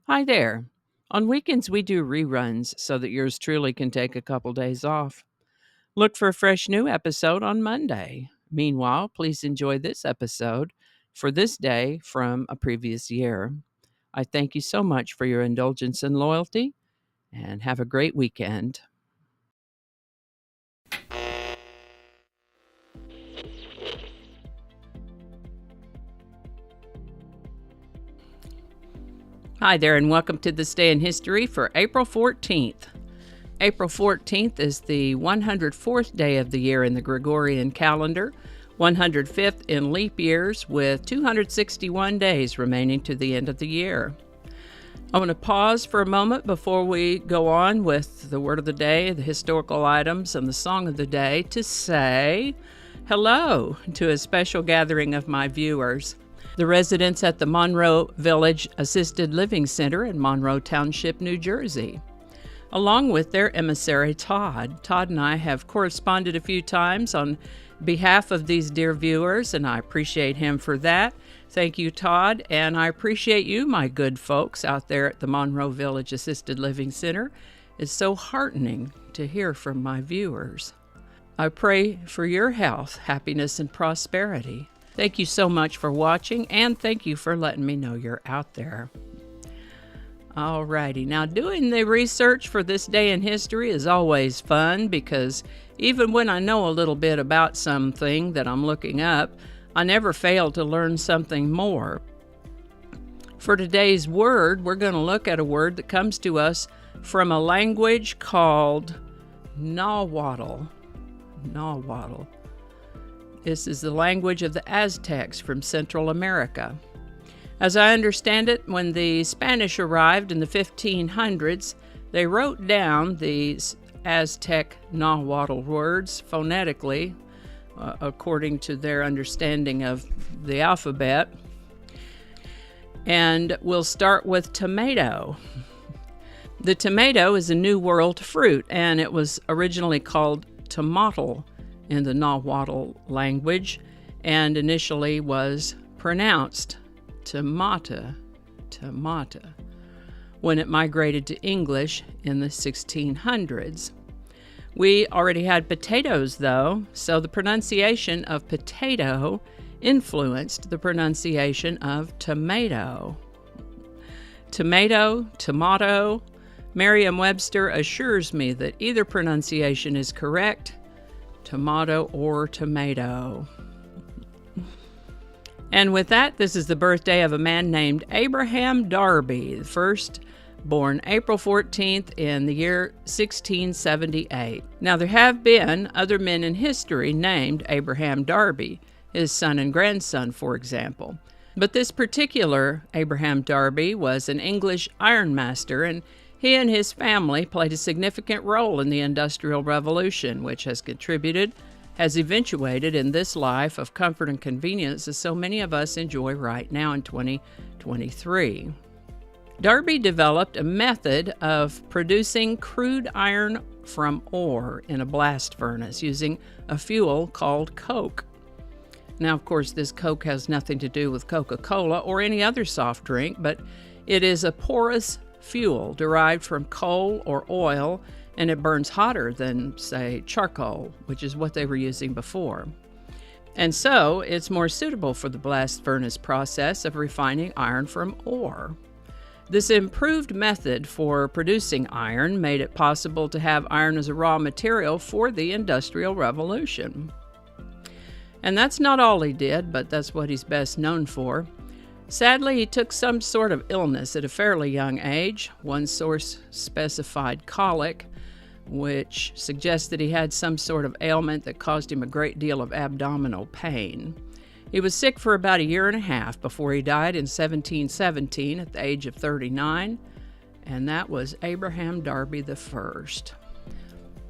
Hi there. On weekends, we do reruns so that yours truly can take a couple days off. Look for a fresh new episode on Monday. Meanwhile, please enjoy this episode for this day from a previous year. I thank you so much for your indulgence and loyalty, and have a great weekend. Hi there, and welcome to This Day in History for April 14th. April 14th is the 104th day of the year in the Gregorian calendar, 105th in leap years, with 261 days remaining to the end of the year. I want to pause for a moment before we go on with the word of the day, the historical items, and the song of the day to say hello to a special gathering of my viewers. The residents at the Monroe Village Assisted Living Center in Monroe Township, New Jersey, along with their emissary, Todd. Todd and I have corresponded a few times on behalf of these dear viewers, and I appreciate him for that. Thank you, Todd, and I appreciate you, my good folks out there at the Monroe Village Assisted Living Center. It's so heartening to hear from my viewers. I pray for your health, happiness, and prosperity. Thank you so much for watching, and thank you for letting me know you're out there. Alrighty, now doing the research for this day in history is always fun because even when I know a little bit about something that I'm looking up, I never fail to learn something more. For today's word, we're going to look at a word that comes to us from a language called Nahuatl. Nahuatl. This is the language of the Aztecs from Central America. As I understand it, when the Spanish arrived in the 1500s, they wrote down these Aztec Nahuatl words phonetically, according to their understanding of the alphabet. And we'll start with tomato. The tomato is a New World fruit, and it was originally called tomatl in the Nahuatl language, and initially was pronounced tomata, when it migrated to English in the 1600s. We already had potatoes, though, so the pronunciation of potato influenced the pronunciation of tomato. Tomato, tomato. Merriam-Webster assures me that either pronunciation is correct, tomato or tomato. And with that, this is the birthday of a man named Abraham Darby, the first born April 14th in the year 1678. Now, there have been other men in history named Abraham Darby, his son and grandson, for example. But this particular Abraham Darby was an English ironmaster, and he and his family played a significant role in the Industrial Revolution, which has eventuated in this life of comfort and convenience that so many of us enjoy right now in 2023. Darby developed a method of producing crude iron from ore in a blast furnace using a fuel called coke. Now, of course, this coke has nothing to do with Coca-Cola or any other soft drink, but it is a porous fuel derived from coal or oil, and it burns hotter than, say, charcoal, which is what they were using before. And so it's more suitable for the blast furnace process of refining iron from ore. This improved method for producing iron made it possible to have iron as a raw material for the Industrial Revolution. And that's not all he did, but that's what he's best known for. Sadly, he took some sort of illness at a fairly young age. One source specified colic, which suggests that he had some sort of ailment that caused him a great deal of abdominal pain. He was sick for about a year and a half before he died in 1717 at the age of 39, and that was Abraham Darby the First.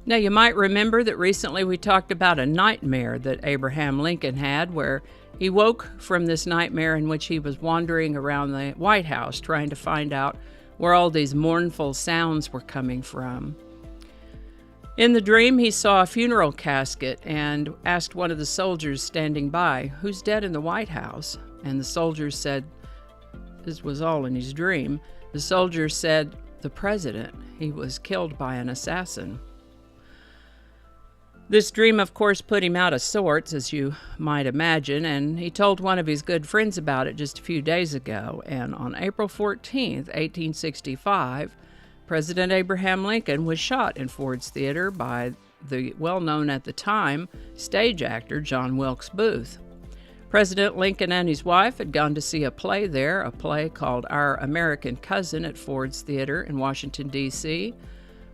Now, you might remember that recently we talked about a nightmare that Abraham Lincoln had, where he woke from this nightmare in which he was wandering around the White House trying to find out where all these mournful sounds were coming from. In the dream, he saw a funeral casket and asked one of the soldiers standing by, "Who's dead in the White House?" And the soldiers said, this was all in his dream. The soldier said, "The president, he was killed by an assassin." This dream, of course, put him out of sorts, as you might imagine, and he told one of his good friends about it just a few days ago. And on April 14th, 1865, President Abraham Lincoln was shot in Ford's Theater by the well-known at the time stage actor John Wilkes Booth. President Lincoln and his wife had gone to see a play there, a play called Our American Cousin at Ford's Theater in Washington, D.C.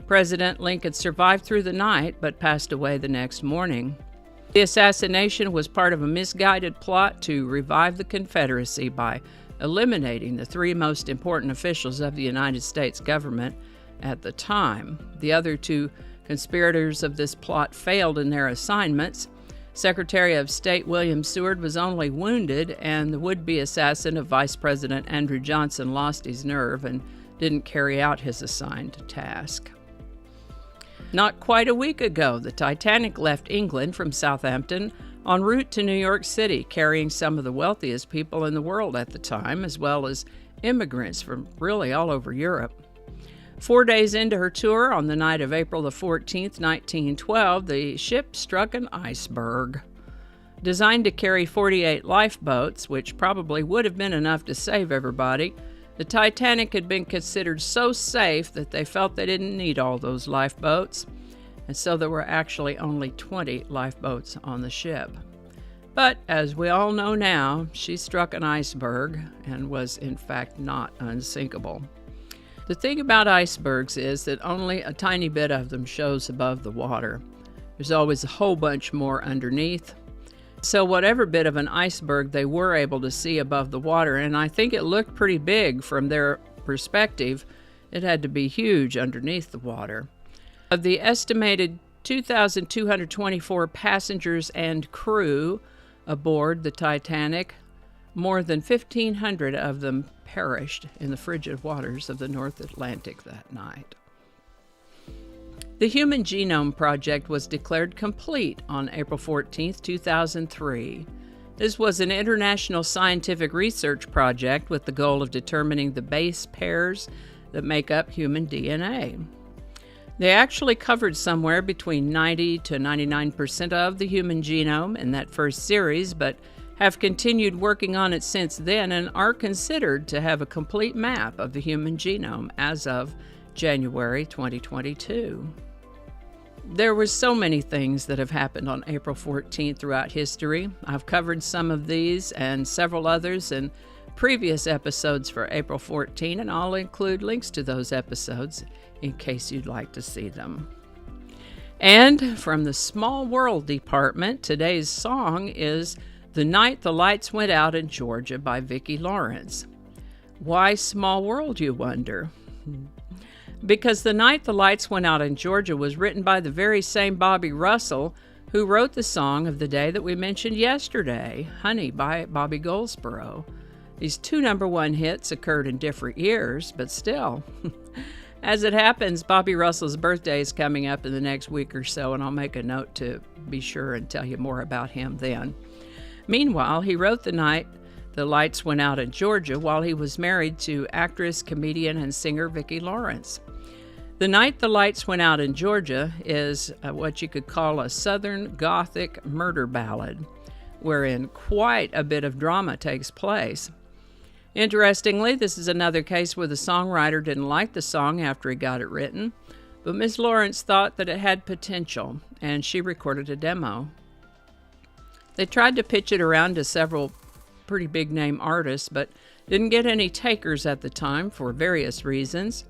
President Lincoln survived through the night but passed away the next morning. The assassination was part of a misguided plot to revive the Confederacy by eliminating the three most important officials of the United States government at the time. The other two conspirators of this plot failed in their assignments. Secretary of State William Seward was only wounded, and the would-be assassin of Vice President Andrew Johnson lost his nerve and didn't carry out his assigned task. Not quite a week ago, the Titanic left England from Southampton en route to New York City, carrying some of the wealthiest people in the world at the time, as well as immigrants from really all over Europe. 4 days into her tour, on the night of April the 14th, 1912, the ship struck an iceberg. Designed to carry 48 lifeboats, which probably would have been enough to save everybody, the Titanic had been considered so safe that they felt they didn't need all those lifeboats, and so there were actually only 20 lifeboats on the ship. But as we all know now, she struck an iceberg and was in fact not unsinkable. The thing about icebergs is that only a tiny bit of them shows above the water. There's always a whole bunch more underneath. So whatever bit of an iceberg they were able to see above the water, and I think it looked pretty big from their perspective, it had to be huge underneath the water. Of the estimated 2,224 passengers and crew aboard the Titanic, more than 1,500 of them perished in the frigid waters of the North Atlantic that night. The Human Genome Project was declared complete on April 14, 2003. This was an international scientific research project with the goal of determining the base pairs that make up human DNA. They actually covered somewhere between 90 to 99% of the human genome in that first series, but have continued working on it since then and are considered to have a complete map of the human genome as of January 2022. There were so many things that have happened on April 14th throughout history. I've covered some of these and several others in previous episodes for April 14, and I'll include links to those episodes in case you'd like to see them. And from the Small World Department, today's song is "The Night the Lights Went Out in Georgia" by Vicki Bowers. Why small world, you wonder? Because "The Night the Lights Went Out in Georgia" was written by the very same Bobby Russell who wrote the song of the day that we mentioned yesterday, "Honey" by Bobby Goldsboro. These two #1 hits occurred in different years, but still. As it happens, Bobby Russell's birthday is coming up in the next week or so, and I'll make a note to be sure and tell you more about him then. Meanwhile, he wrote "The Night the Lights Went Out in Georgia" while he was married to actress, comedian, and singer Vicki Bowers. "The Night the Lights Went Out in Georgia" is what you could call a Southern Gothic murder ballad, wherein quite a bit of drama takes place. Interestingly, this is another case where the songwriter didn't like the song after he got it written, but Ms. Lawrence thought that it had potential, and she recorded a demo. They tried to pitch it around to several pretty big-name artists, but didn't get any takers at the time for various reasons.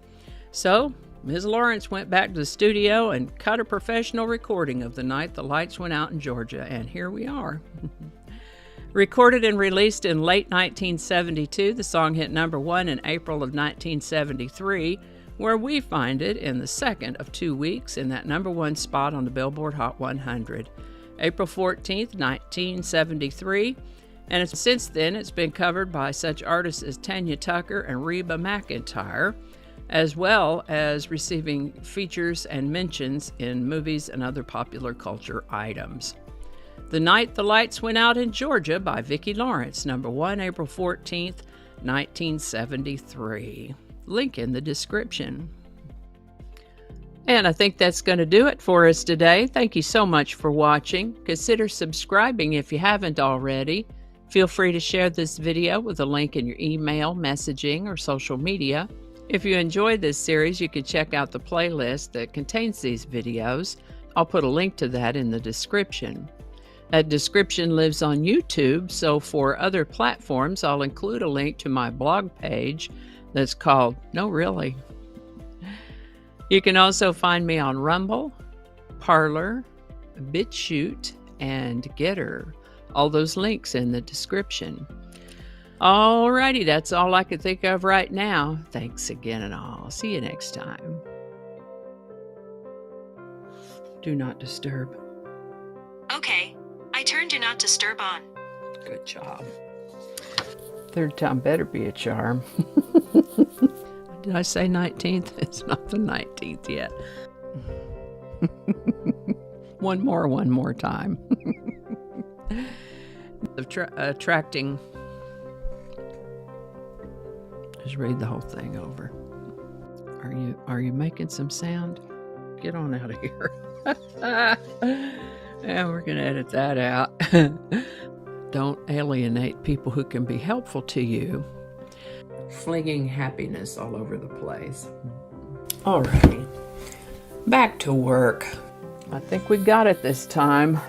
So Ms. Lawrence went back to the studio and cut a professional recording of "The Night the Lights Went Out in Georgia," and here we are. Recorded and released in late 1972, the song hit #1 in April of 1973, where we find it in the second of 2 weeks in that #1 spot on the Billboard Hot 100. April 14th, 1973, and since then it's been covered by such artists as Tanya Tucker and Reba McEntire, as well as receiving features and mentions in movies and other popular culture items. "The Night the Lights Went Out in Georgia" by Vicki Bowers, #1, April 14th, 1973. Link in the description. And I think that's going to do it for us today. Thank you so much for watching. Consider subscribing if you haven't already. Feel free to share this video with a link in your email, messaging, or social media. If you enjoyed this series, you can check out the playlist that contains these videos. I'll put a link to that in the description. That description lives on YouTube, so for other platforms, I'll include a link to my blog page that's called No Really. You can also find me on Rumble, Parler, BitChute, and Getter. All those links in the description. Alrighty, that's all I can think of right now. Thanks again, and I'll see you next time. Do not disturb. Okay, I turned Do Not Disturb on. Good job. Third time better be a charm. Did I say 19th? It's not the 19th yet. One more time. Attracting. Just read the whole thing over. Are you making some sound? Get on out of here. And we're gonna edit that out. Don't alienate people who can be helpful to you. Flinging happiness all over the place. Alrighty, back to work. I think we got it this time.